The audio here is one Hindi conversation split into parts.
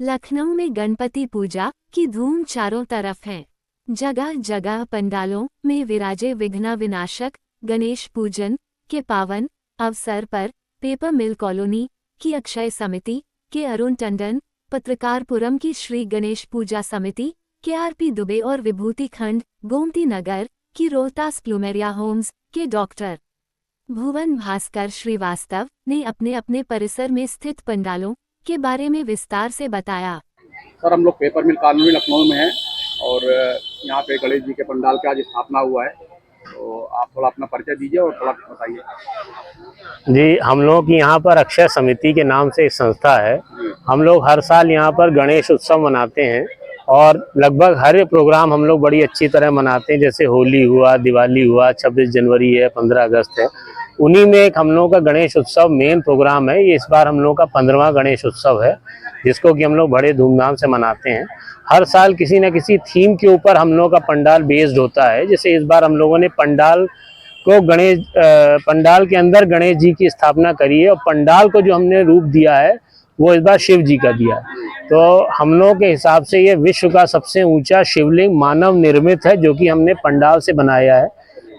लखनऊ में गणपति पूजा की धूम चारों तरफ है। जगह जगह पंडालों में विराजे विघ्न विनाशक गणेश पूजन के पावन अवसर पर पेपर मिल कॉलोनी की अक्षय समिति के अरुण टंडन, पत्रकारपुरम की श्री गणेश पूजा समिति के आरपी दुबे और विभूति खंड गोमती नगर की रोहतास प्लूमेरिया होम्स के डॉक्टर भुवन भास्कर श्रीवास्तव ने अपने अपने परिसर में स्थित पंडालों के बारे में विस्तार से बताया। सर, हम लोग पेपर मिल कॉलोनी लखनऊ में हैं और यहाँ पे गणेश जी के पंडाल की आज स्थापना हुआ है, तो आप थोड़ा अपना परिचय दीजिए और थोड़ा बताइए। जी, हम लोग यहाँ पर अक्षय समिति के नाम से एक संस्था है। हम लोग हर साल यहाँ पर गणेश उत्सव मनाते हैं और लगभग हर प्रोग्राम हम लोग बड़ी अच्छी तरह मनाते हैं। जैसे होली हुआ, दिवाली हुआ, 26 जनवरी है, 15 अगस्त है, उन्हीं में एक हम लोगों का गणेश उत्सव मेन प्रोग्राम है। ये इस बार हम लोग का 15वां गणेश उत्सव है, जिसको कि हम लोग बड़े धूमधाम से मनाते हैं। हर साल किसी न किसी थीम के ऊपर हम लोग का पंडाल बेस्ड होता है। जैसे इस बार हम लोगों ने पंडाल के अंदर गणेश जी की स्थापना करी है और पंडाल को जो हमने रूप दिया है वो इस बार शिव जी का दिया है। तो हम लोगों के हिसाब से ये विश्व का सबसे ऊंचा शिवलिंग मानव निर्मित है, जो कि हमने पंडाल से बनाया है,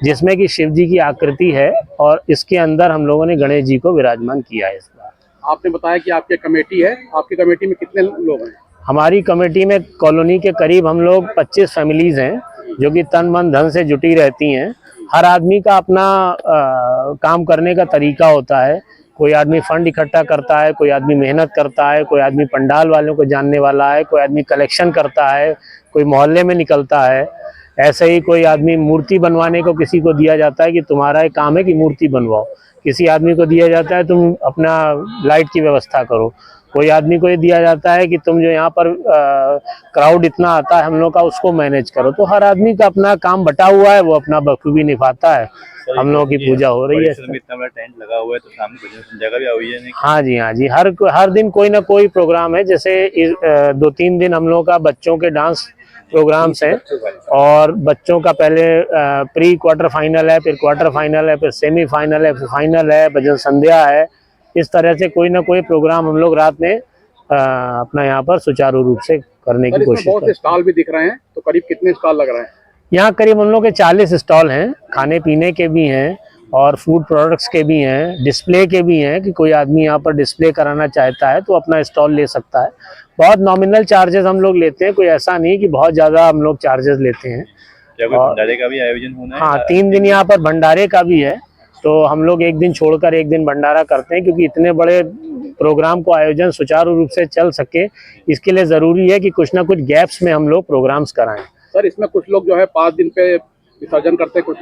जिसमें कि शिव जी की आकृति है और इसके अंदर हम लोगों ने गणेश जी को विराजमान किया है। इस बार आपने बताया कि आपकी कमेटी है, आपकी कमेटी में कितने लोग हैं? हमारी कमेटी में कॉलोनी के करीब हम लोग 25 फैमिलीज हैं, जो कि तन मन धन से जुटी रहती हैं। हर आदमी का अपना काम करने का तरीका होता है। कोई आदमी फंड इकट्ठा करता है, कोई आदमी मेहनत करता है, कोई आदमी पंडाल वालों को जानने वाला है, कोई आदमी कलेक्शन करता है, कोई मोहल्ले में निकलता है। ऐसे ही कोई आदमी मूर्ति बनवाने को किसी को दिया जाता है कि तुम्हारा एक काम है कि मूर्ति बनवाओ। किसी आदमी को दिया जाता है तुम अपना लाइट की व्यवस्था करो। कोई आदमी को ये दिया जाता है कि तुम जो यहाँ पर क्राउड इतना आता है हम लोग का, उसको मैनेज करो। तो हर आदमी का अपना काम बटा हुआ है, वो अपना बखूबी निभाता है। हम लोगों की पूजा हो रही है। इतना बड़ा टेंट लगा हुआ है, तो सामने भजन संध्या का भी हुई है? हाँ जी, हाँ जी, हर दिन कोई ना कोई प्रोग्राम है। जैसे 2-3 दिन हम लोग का बच्चों के डांस प्रोग्राम्स हैं और बच्चों का पहले प्री क्वार्टर फाइनल है, फिर क्वार्टर फाइनल है, फिर सेमीफाइनल है, फिर फाइनल है, भजन संध्या है। इस तरह से कोई ना कोई प्रोग्राम हम लोग रात में अपना यहाँ पर सुचारू रूप से करने की कोशिश बहुत से स्टॉल भी दिख रहे हैं, तो करीब कितने स्टॉल लग रहे हैं? यहाँ करीब हम लोग के 40 स्टॉल हैं। खाने पीने के भी हैं और फूड प्रोडक्ट्स के भी हैं, डिस्प्ले के भी हैं कि कोई आदमी यहाँ पर डिस्प्ले कराना चाहता है तो अपना स्टॉल ले सकता है। बहुत नॉमिनल चार्जेस हम लोग लेते हैं, कोई ऐसा नहीं कि बहुत ज़्यादा हम लोग चार्जेस लेते हैं। क्या कोई भंडारे का भी आयोजन होना है? हाँ, 3 दिन यहाँ पर भंडारे का भी है। तो हम लोग एक दिन छोड़कर एक दिन भंडारा करते हैं, क्योंकि इतने बड़े प्रोग्राम को आयोजन सुचारू रूप से चल सके, इसके लिए ज़रूरी है कि कुछ ना कुछ गैप्स में हम लोग प्रोग्राम्स कराएं। सर, इसमें कुछ लोग जो है 5 दिन पे विसर्जन करते हैं, कुछ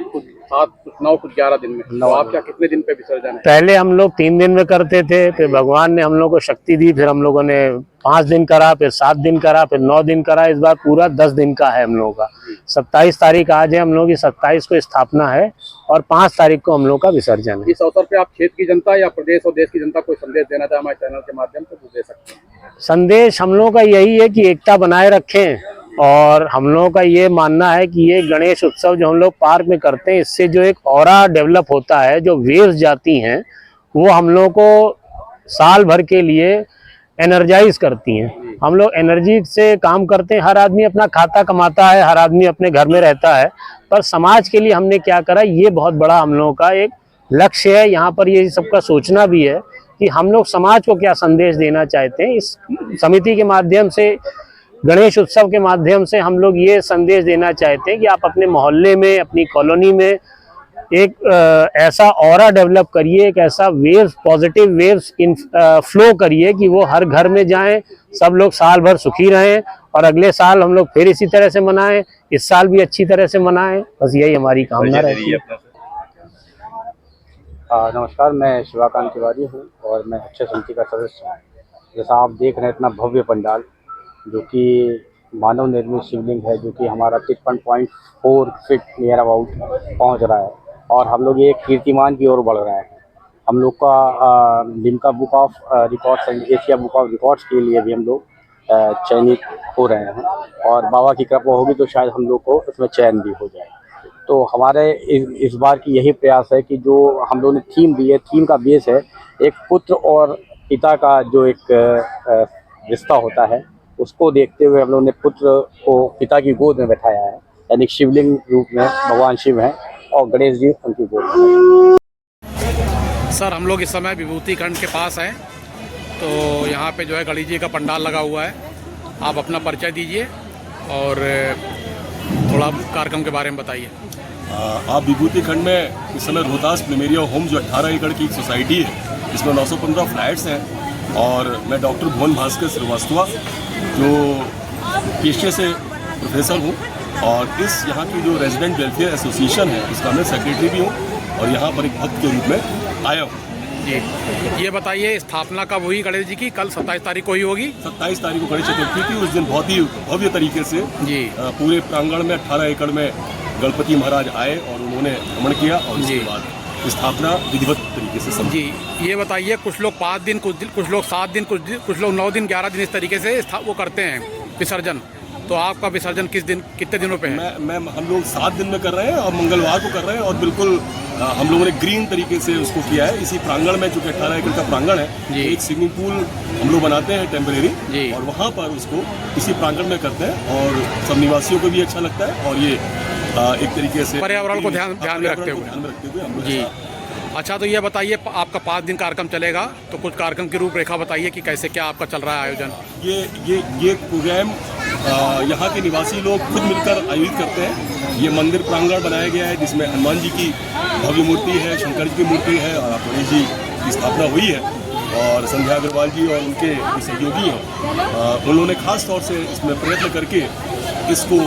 7, कुछ 9, कुछ 11 दिन में। तो आप क्या कितने दिन पे विसर्जन है? पहले हम लोग 3 दिन में करते थे, फिर भगवान ने हम लोग को शक्ति दी, फिर हम लोगों ने 5 दिन करा, फिर 7 दिन करा, फिर 9 दिन करा। इस बार पूरा 10 दिन का है हम लोगों का। 27 तारीख आज है, हम लोग की 27 को स्थापना है और 5 तारीख को हम लोग का विसर्जन है। इस अवसर पे आप क्षेत्र की जनता या प्रदेश और देश की जनता को संदेश देना चाहे हमारे चैनल के माध्यम से, तो दे सकते हैं। संदेश हम लोगों का यही है कि एकता बनाए रखें और हम लोगों का ये मानना है कि ये गणेश उत्सव जो हम लोग पार्क में करते हैं, इससे जो एक ऑरा डेवलप होता है, जो वेव्स जाती हैं, वो हम लोगों को साल भर के लिए एनर्जाइज करती हैं। हम लोग एनर्जी से काम करते हैं। हर आदमी अपना खाता कमाता है, हर आदमी अपने घर में रहता है, पर समाज के लिए हमने क्या करा, ये बहुत बड़ा हम लोगों का एक लक्ष्य है। यहाँ पर ये सबका सोचना भी है कि हम लोग समाज को क्या संदेश देना चाहते हैं। इस समिति के माध्यम से, गणेश उत्सव के माध्यम से हम लोग ये संदेश देना चाहते हैं कि आप अपने मोहल्ले में, अपनी कॉलोनी में एक ऐसा ऑरा डेवलप करिए, एक ऐसा वेव्स, पॉजिटिव वेव्स फ्लो करिए कि वो हर घर में जाएं, सब लोग साल भर सुखी रहें और अगले साल हम लोग फिर इसी तरह से मनाएं, इस साल भी अच्छी तरह से मनाएं। बस यही हमारी कामना रहती है। नमस्कार, मैं शिवाकांत तिवारी हूँ और मैं अक्षय समिति का सदस्य हूँ। जैसा आप देख रहे हैं, इतना भव्य पंडाल जो कि मानव निर्मित शिवलिंग है, जो कि हमारा 53.4 फीट नियर अबाउट पहुँच रहा है और हम लोग ये कीर्तिमान की ओर बढ़ रहे हैं। हम लोग का Limca book of records and Asia book of records के लिए भी हम लोग चयनित हो रहे हैं और बाबा की कृपा होगी तो शायद हम लोग को इसमें चयन भी हो जाए। तो हमारे इस बार की यही प्रयास है कि जो हम लोगों ने थीम दी है, थीम का बेस है एक पुत्र और पिता का जो एक रिश्ता होता है, उसको देखते हुए हम लोगों ने पुत्र को पिता की गोद में बैठाया है, यानी शिवलिंग रूप में भगवान शिव हैं और गणेश जी उनकी गोद में। सर हम लोग इस समय विभूति खंड के पास हैं, तो यहाँ पे जो है गणेश जी का पंडाल लगा हुआ है। आप अपना परिचय दीजिए और थोड़ा कार्यक्रम के बारे में बताइए। आप विभूति खंड में इस समय रोहतास प्लेमेरिया होम जो 18 एकड़ की एक सोसाइटी है, इसमें 915 फ्लैट्स हैं और मैं डॉक्टर भुवन भास्कर श्रीवास्तव जो पेशे से प्रोफेसर हूँ और इस यहाँ की जो रेजिडेंट वेलफेयर एसोसिएशन है इसका मैं सेक्रेटरी भी हूँ और यहाँ पर एक भक्त के रूप में आया हूँ। जी, ये बताइए स्थापना कब हुई गणेश जी की? कल 27 तारीख को ही होगी। 27 तारीख को गणेश चतुर्थी थी। उस दिन बहुत ही भव्य तरीके से जी पूरे प्रांगण में 18 एकड़ में गणपति महाराज आए और उन्होंने भ्रमण किया और उसके बाद स्थापना विधिवत तरीके से समझी। जी, ये बताइए कुछ लोग 5 दिन, कुछ लोग 7 दिन, कुछ लोग 9 दिन, 11 दिन इस तरीके से वो करते हैं विसर्जन। तो आपका विसर्जन कितने दिनों पे है? हम लोग 7 दिन में कर रहे हैं और मंगलवार को कर रहे हैं और बिल्कुल हम लोगों ने ग्रीन तरीके से उसको किया है। इसी प्रांगण में जो 18 एकड़ का प्रांगण है, एक स्विमिंग पूल हम लोग बनाते हैं टेम्परेरी और वहाँ पर उसको इसी प्रांगण में करते हैं और सब निवासियों को भी अच्छा लगता है और ये एक तरीके से पर्यावरण को ध्यान में रखते हुए हम लोग जी। अच्छा, तो ये बताइए आपका 5 दिन कार्यक्रम चलेगा, तो कुछ कार्यक्रम की रूपरेखा बताइए कि कैसे क्या आपका चल रहा है आयोजन? ये प्रोग्राम यहाँ के निवासी लोग खुद मिलकर आयोजित करते हैं। ये मंदिर प्रांगण बनाया गया है जिसमें हनुमान जी की भव्य मूर्ति है, शंकर जी की मूर्ति है और गणेश जी की स्थापना हुई है और संध्या अग्रवाल जी और उनके सहयोगी हैं, उन्होंने खास तौर से इसमें प्रयत्न करके इसको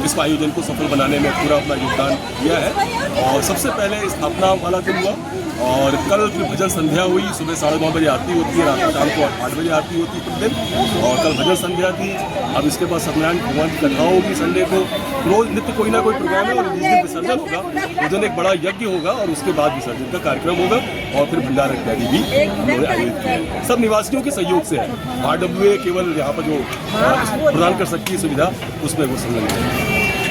इस आयोजन को सफल बनाने में पूरा अपना योगदान दिया है। और सबसे पहले स्थापना वाला दिन हुआ और कल फिर भजन संध्या हुई। सुबह 9:30 बजे आरती होती है, रात को शाम को 8 बजे आरती होती है प्रतिदिन और कल भजन संध्या थी। अब इसके बाद सत्यनारायण भगवान की कथा होगी संडे को। रोज नित्य कोई ना कोई प्रोग्राम है और जिस दिन विसर्जन होगा उस दिन एक बड़ा यज्ञ होगा और उसके बाद विसर्जन का कार्यक्रम होगा और फिर भंडारा इत्यादि भी उन्होंने आयोजित किया है। सब निवासियों के सहयोग से है। RWA केवल यहाँ पर जो प्रदान कर सकती है सुविधा, उसमें वो संलग्न है।